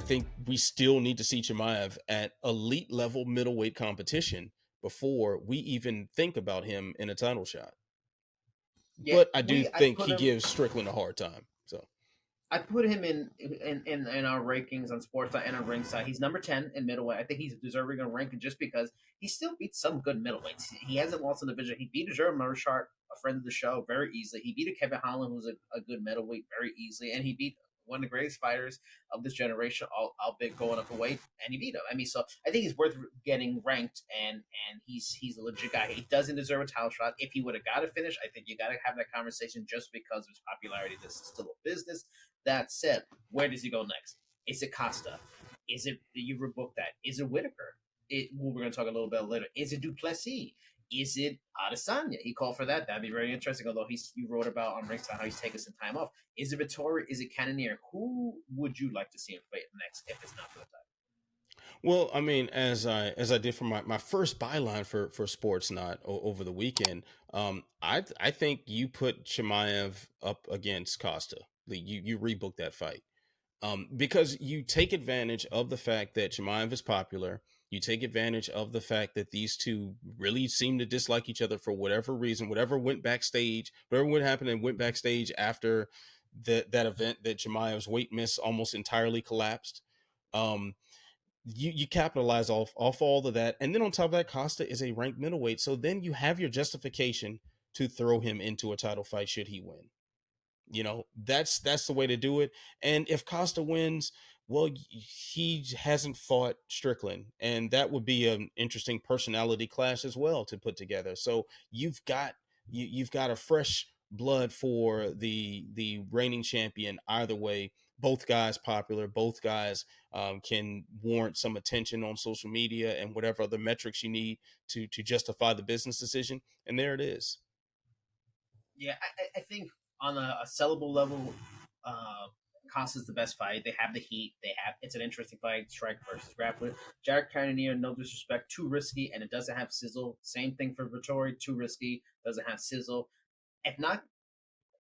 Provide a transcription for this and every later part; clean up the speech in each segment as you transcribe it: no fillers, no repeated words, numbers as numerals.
think we still need to see Chimaev at elite level middleweight competition before we even think about him in a title shot. Yeah, But I do I think put he him. gives Strickland a hard time. So I put him in our rankings on Sportsnaut and on Ringside. He's number 10 in middleweight. I think he's deserving of ranking just because he still beats some good middleweights. He hasn't lost in the division. He beat a German Marshart, a friend of the show, very easily. He beat a Kevin Holland, who's a good middleweight, very easily, and he beat one of the greatest fighters of this generation, albeit going up a weight, and he beat him. I mean, so I think he's worth getting ranked, and he's a legit guy. He doesn't deserve a title shot. If he would have got a finish, I think you got to have that conversation just because of his popularity. This is still a business. That said, where does he go next? Is it Costa? Is it you rebook that? Is it Whitaker? We're going to talk a little bit later. Is it Duplessis? Is it Adesanya? He called for that. That'd be very interesting. Although you wrote about on Ringside how he's taking some time off. Is it Vittori? Is it Cannonier? Who would you like to see him fight next if it's not for the title? well, I mean, as I did for my first byline for Sportsnaut over the weekend, I think you put Chimaev up against Costa. You rebook that fight. Because you take advantage of the fact that Chimaev is popular. You take advantage of the fact that these two really seem to dislike each other for whatever reason, whatever would happen and went backstage after that event that Chimaev's weight miss almost entirely collapsed. Um, you capitalize off all of that, and then on top of that, Costa is a ranked middleweight, so then you have your justification to throw him into a title fight should he win. That's the way to do it. And if Costa wins, well, he hasn't fought Strickland, and that would be an interesting personality clash as well to put together. So you've got a fresh blood for the reigning champion either way. Both guys popular, both guys can warrant some attention on social media and whatever other metrics you need to justify the business decision, and there it is. Yeah, I think on a sellable level, Costa's the best fight. They have the heat. It's an interesting fight. Strike versus grappler. Jared Cannonier, no disrespect, too risky, and it doesn't have sizzle. Same thing for Vittori, too risky, doesn't have sizzle. If not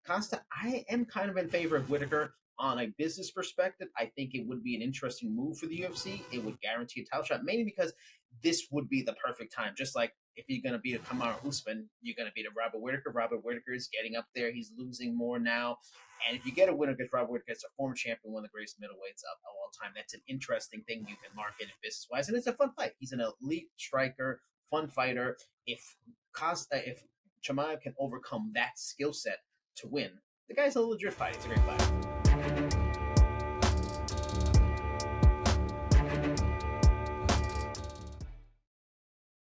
Costa, I am kind of in favor of Whitaker on a business perspective. I think it would be an interesting move for the UFC. It would guarantee a title shot, mainly because this would be the perfect time. Just like if you're going to beat a Kamaru Usman, you're going to beat a Robert Whitaker. Robert Whitaker is getting up there. He's losing more now. And if you get a winner against Robert Whitaker, it's a former champion, one of the greatest middleweights of all time. That's an interesting thing you can market business wise, and it's a fun fight. He's an elite striker, fun fighter. If Chimaev can overcome that skill set to win, the guy's a legit fighter. He's a great fighter.